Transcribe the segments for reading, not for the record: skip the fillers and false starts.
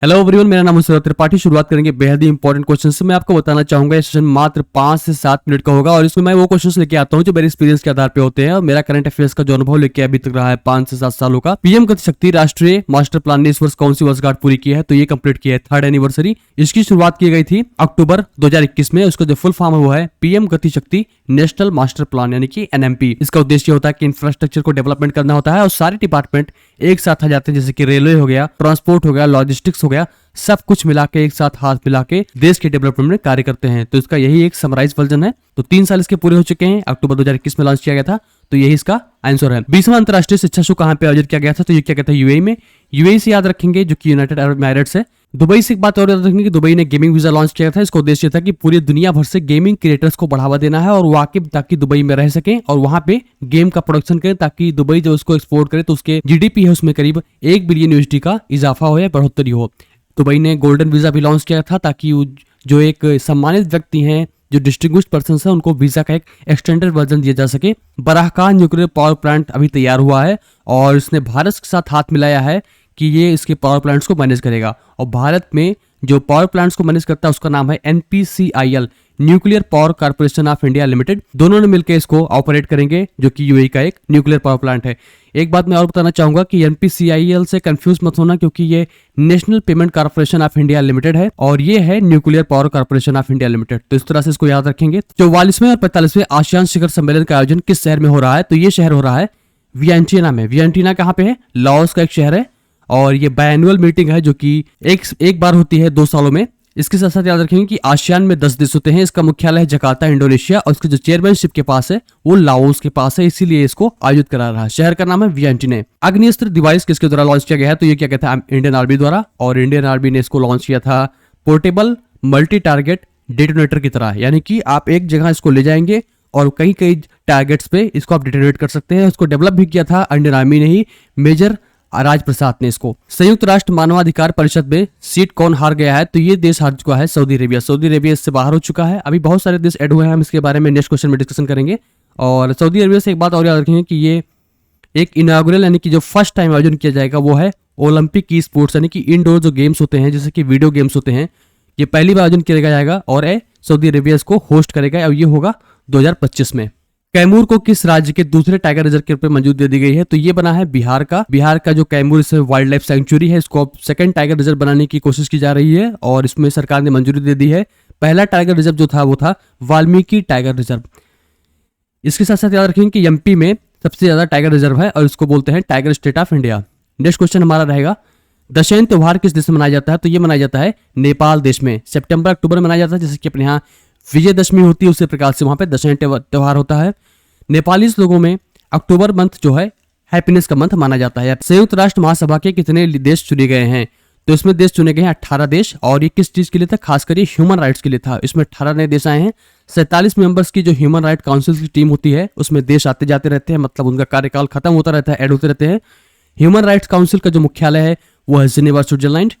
Hello everyone, मेरा नाम है सौरभ त्रिपाठी। शुरुआत करेंगे बेहद ही इंपॉर्टेंट क्वेश्चन से। मैं आपको बताना चाहूंगा ये सेशन मात्र 5 से 7 मिनट का होगा और इसमें मैं वो क्वेश्चंस लेके आता हूं जो मेरे एक्सपीरियंस के आधार पे होते हैं और मेरा करंट अफेयर्स का जो अनुभव लेके अभी तक रहा है 5 से 7 सालों का। पीएम गति शक्ति राष्ट्रीय मास्टर प्लान ने इस वर्ष कौन सी वर्षगांठ पूरी की है? तो ये कंप्लीट किया है 3rd एनिवर्सरी। इसकी शुरुआत की गई थी अक्टूबर 2021 में। उसका जो फुल फॉर्म है वो है पीएम गति शक्ति नेशनल मास्टर प्लान यानी कि एनएमपी। इसका उद्देश्य होता है कि इंफ्रास्ट्रक्चर को डेवलपमेंट करना होता है और सारे डिपार्टमेंट एक साथ आ जाते हैं, जैसे कि रेलवे हो गया, ट्रांसपोर्ट हो गया, लॉजिस्टिक्स हो गया, सब कुछ मिला के एक साथ हाथ मिला के देश के डेवलपमेंट में कार्य करते हैं। तो इसका यही एक समराइज वर्जन है। तो 3 साल इसके पूरे हो चुके हैं। अक्टूबर 2021 में लॉन्च किया गया था। तो यही इसका आंसर है। 20वां अंतरराष्ट्रीय शिक्षा शो कहां पे आयोजित किया गया था? तो ये क्या कहते हैं यूएई में। यूएई से याद रखेंगे जो कि यूनाइटेड अरब एमिरेट्स है। दुबई से एक बात और याद रखेंगे कि दुबई ने गेमिंग वीजा लॉन्च किया था। इसका उद्देश्य था कि पूरी दुनिया भर से गेमिंग क्रिएटर्स को बढ़ावा देना है और वाकिफ ताकि दुबई में रह सकें और वहां पे गेम का प्रोडक्शन करें, ताकि दुबई जो उसको एक्सपोर्ट करे तो उसके जीडीपी है उसमें करीब 1 बिलियन यूएसडी का इजाफा हो या बढ़ोतरी हो। दुबई ने गोल्डन वीजा भी लॉन्च किया था ताकि जो एक सम्मानित व्यक्ति हैं, जो डिस्टिंग्विश्ड पर्सन है, उनको वीजा का एक एक्सटेंडेड वर्जन दिया जा सके। बराहकान न्यूक्लियर पावर प्लांट अभी तैयार हुआ है और इसने भारत के साथ हाथ मिलाया है कि ये इसके पावर प्लांट्स को मैनेज करेगा। और भारत में जो पावर प्लांट्स को मैनेज करता है उसका नाम है NPCIL, nuclear power corporation of India limited. दोनों ने मिलकर इसको ऑपरेट करेंगे, जो कि यूएई का एक न्यूक्लियर पावर प्लांट है। एक बात मैं और बताना चाहूंगा कि एनपीसीआईएल से कंफ्यूज मत होना, क्योंकि ये national payment corporation of India limited है और ये है nuclear power corporation of India limited. तो इस तरह से इसको याद रखेंगे। 44वें और 45वें आसियान शिखर सम्मेलन का आयोजन किस शहर में हो रहा है? तो ये शहर हो रहा है वियंटिना में। वियंटिना कहाँ पे है? लाओस का एक शहर है और ये बायएनुअल मीटिंग है जो कि एक बार होती है 2 सालों में। इसके साथ साथ याद रखेंगे कि आसियान में 10 देश होते हैं। इसका मुख्यालय जकार्ता इंडोनेशिया और इसके जो चेयरमैनशिप के पास है वो लाओस के पास है, इसीलिए इसको आयोजित करा रहा है। शहर का नाम है वियंटिने। अग्निअस्त्र डिवाइस किसके द्वारा लॉन्च किया गया है? तो ये क्या कहते हैं इंडियन आर्मी द्वारा, और इंडियन आर्मी ने इसको लॉन्च किया था पोर्टेबल मल्टी टारगेट डेटोनेटर की तरह, यानी कि आप एक जगह इसको ले जाएंगे और कई कई टारगेट्स पे इसको आप डिटोनेट कर सकते हैं। इसको डेवलप भी किया था इंडियन आर्मी ने ही, मेजर राज प्रसाद ने इसको। संयुक्त राष्ट्र मानवाधिकार परिषद में सीट कौन हार गया है? तो ये देश हार चुका है सऊदी अरेबिया। सऊदी अरेबिया इससे बाहर हो चुका है। अभी बहुत सारे देश ऐड हुए हैं, हम इसके बारे में नेक्स्ट क्वेश्चन में डिस्कशन करेंगे। और सऊदी अरेबिया से एक बात और याद रखेंगे कि ये एक इनॉग्रेल यानी कि जो फर्स्ट टाइम आयोजन किया जाएगा वो है ओलंपिक की स्पोर्ट्स, यानी कि इंडोर जो गेम्स होते हैं जैसे कि वीडियो गेम्स होते हैं, ये पहली बार आयोजन किया जाएगा और सऊदी अरेबिया इसको होस्ट करेगा और ये होगा 2025 में। कैमूर को किस राज्य के दूसरे टाइगर रिजर्व के रूप में मंजूरी दे दी गई है? तो ये बना है बिहार का। बिहार का जो कैमूर वाइल्ड लाइफ सेंचुरी है, इसको अब 2nd टाइगर रिजर्व बनाने की कोशिश की जा रही है और इसमें सरकार ने मंजूरी दे दी है। पहला टाइगर रिजर्व जो था वो था वाल्मीकि टाइगर रिजर्व। इसके साथ साथ याद रखेंगे कि एमपी में सबसे ज्यादा टाइगर रिजर्व है और इसको बोलते हैं tiger state of India. Next question हमारा रहेगा, दशैन त्योहार किस देश में मनाया जाता है? तो ये मनाया जाता है नेपाल देश में। सितंबर अक्टूबर में मनाया जाता है, जैसे कि अपने यहाँ विजयदशमी होती है उसी प्रकार से वहां पे दशैन त्योहार होता है। नेपाली लोगों में अक्टूबर मंथ जो है हैप्पीनेस का मंथ माना जाता है। संयुक्त राष्ट्र महासभा के कितने देश चुने गए हैं? तो इसमें देश चुने गए हैं 18 देश और ये किस चीज के लिए था? खासकर ये ह्यूमन राइट्स के लिए था। इसमें 18 नए देश आए हैं। 47 मेंबर्स की जो ह्यूमन राइट काउंसिल की टीम होती है उसमें देश आते जाते रहते हैं, मतलब उनका कार्यकाल खत्म होता रहता है, ऐड होते रहते हैं। ह्यूमन राइट्स काउंसिल का जो मुख्यालय है वो है जिनेवा, स्विट्जरलैंड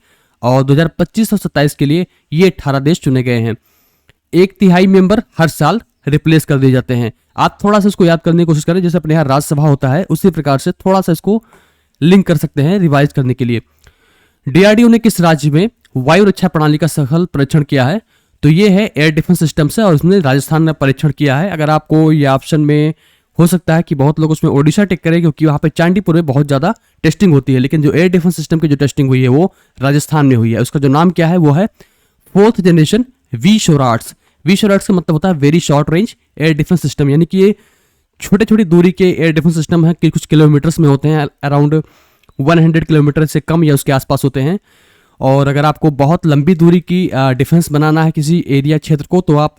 और 2025 और 27 के लिए ये 18 देश चुने गए हैं। 1/3 मेंबर हर साल रिप्लेस कर दिए जाते हैं। आप थोड़ा सा इसको याद करने की कोशिश करें, जैसे अपने यहाँ राज्यसभा होता है उसी प्रकार से थोड़ा सा इसको लिंक कर सकते हैं रिवाइज करने के लिए। डीआरडीओ ने किस राज्य में वायु रक्षा प्रणाली का सफल परीक्षण किया है? तो ये है एयर डिफेंस सिस्टम से और उसने राजस्थान में परीक्षण किया है। अगर आपको ये ऑप्शन में हो सकता है कि बहुत लोग उसमें ओडिशा टिक करें क्योंकि वहां पे चांदीपुर में बहुत ज्यादा टेस्टिंग होती है, लेकिन जो एयर डिफेंस सिस्टम की जो टेस्टिंग हुई है वो राजस्थान में हुई है। उसका जो नाम क्या है वो है 4th जनरेशन वी शोराट्स। वी शोराट्स का मतलब होता है very short range air defence system, यानी कि ये छोटे छोटी दूरी के एयर डिफेंस सिस्टम है कि कुछ किलोमीटर्स में होते हैं, अराउंड 100 किलोमीटर से कम या उसके आसपास होते हैं। और अगर आपको बहुत लंबी दूरी की डिफेंस बनाना है किसी एरिया क्षेत्र को, तो आप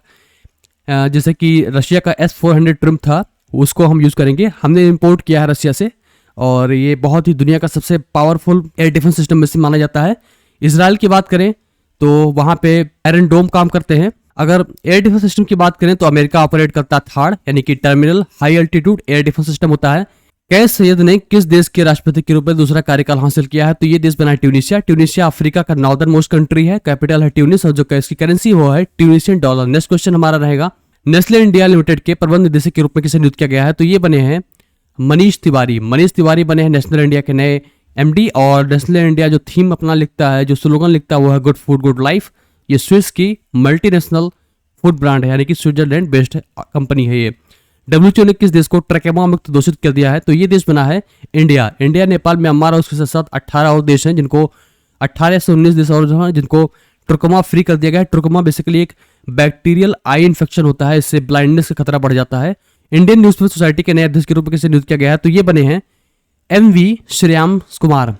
जैसे कि रशिया का S-400 ट्रिम था उसको हम यूज करेंगे। हमने इंपोर्ट किया है रशिया से और ये बहुत ही दुनिया का सबसे पावरफुल एयर डिफेंस सिस्टम में से माना जाता है। इजराइल की बात करें तो वहां पे आयरन डोम काम करते हैं। अगर एयर डिफेंस सिस्टम की बात करें तो अमेरिका ऑपरेट करता है THAAD यानी कि terminal high altitude air defence system होता है। कैस सैयद ने किस देश के राष्ट्रपति के रूप में दूसरा कार्यकाल हासिल किया है? तो ये देश बना है ट्यूनिशिया। ट्यूनिशिया अफ्रीका का नॉर्दर्न मोस्ट कंट्री है, कैपिटल है ट्यूनिस और जो इसकी करेंसी वो है ट्यूनिशियन डॉलर। नेक्स्ट क्वेश्चन हमारा रहेगा, नेस्ले इंडिया लिमिटेड के प्रबंध निदेशक के रूप में किसे नियुक्त किया गया है? तो ये बने हैं मनीष तिवारी। मनीष तिवारी बने हैं नेशनल इंडिया के नए MD। और नेस्ले इंडिया जो थीम अपना लिखता है, जो स्लोगन लिखता है वो है गुड फूड गुड लाइफ। ये स्विस की मल्टीनेशनल फूड ब्रांड है, यानी कि स्विट्जरलैंड बेस्ड कंपनी है ये। WHO ने किस देश को ट्रैकेमा मुक्त घोषित कर दिया है? तो ये देश बना है इंडिया। इंडिया, नेपाल, म्यांमार और उसके साथ साथ 18 और देश हैं जिनको 18 से 19 देश और जो हैं जिनको ट्रकोमा फ्री कर दिया गया है। ट्रकोमा बेसिकली एक बैक्टीरियल आई इन्फेक्शन होता है, इससे ब्लाइंडनेस का खतरा बढ़ जाता है। इंडियन न्यूज़पेपर सोसाइटी के नए अध्यक्ष के रूप में किसे नियुक्त किया गया है? तो ये बने हैं MV श्रेयाम कुमार।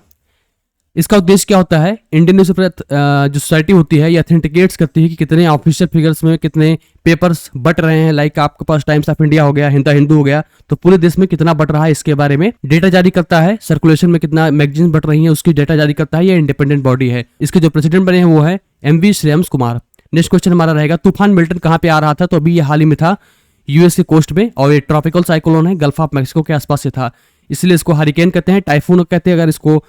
इसका उद्देश्य क्या होता है? इंडियन न्यूज़पेपर जो सोसाइटी होती है ये अथेंटिकेट्स करती है कि कितने ऑफिशियल फिगर्स में कितने पेपर्स बट रहे हैं। लाइक आपके पास टाइम्स ऑफ इंडिया हो गया, हिंदू हो गया, तो पूरे देश में कितना बट रहा है इसके बारे में डेटा जारी करता है। सर्कुलेशन में कितना मैगजीन बट रही है उसकी डेटा जारी करता है। ये इंडिपेंडेंट बॉडी है। इसके जो प्रेसिडेंट बने हैं वो है MV श्रेयाम कुमार। नेक्स्ट क्वेश्चन हमारा रहेगा, तूफान मिल्टन कहाँ पे आ रहा था? तो अभी ये हाल ही में था US के कोस्ट में, और ये ट्रॉपिकल साइक्लोन है, गल्फ ऑफ मैक्सिको के आसपास से था, इसलिए इसको हरिकेन कहते हैं, टाइफून कहते हैं। अगर इसको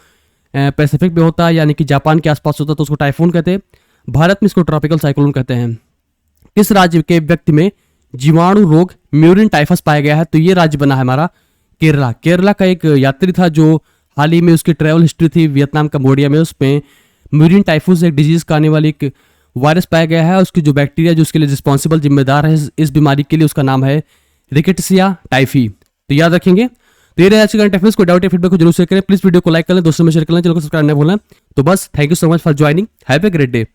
पैसिफिक में होता है यानी कि जापान के आसपास होता है तो उसको टाइफून कहते हैं। भारत में इसको ट्रॉपिकल साइक्लोन कहते हैं। किस राज्य के व्यक्ति में जीवाणु रोग म्यूरिन टाइफस पाया गया है? तो ये राज्य बना है हमारा केरला। केरला का एक यात्री था जो हाल ही में उसकी ट्रैवल हिस्ट्री थी वियतनाम कंबोडिया में, उसमें म्यूरिन टाइफस एक डिजीज का आने वाली एक वायरस पाया गया है। उसकी जो बैक्टीरिया जो उसके लिए रिस्पॉन्सिबल जिम्मेदार है इस बीमारी के लिए, उसका नाम है रिकेट्सिया टाइफी। तो याद रखेंगे। तो ये रहा आज का करंट अफेयर्स। को डाउट या फीडबैक को जरूर शेयर करें। प्लीज वीडियो को लाइक करें, दोस्तों में शेयर करें, चैनल को सब्सक्राइब नहीं भूलें। तो बस thank you so much for joining. Have a great day.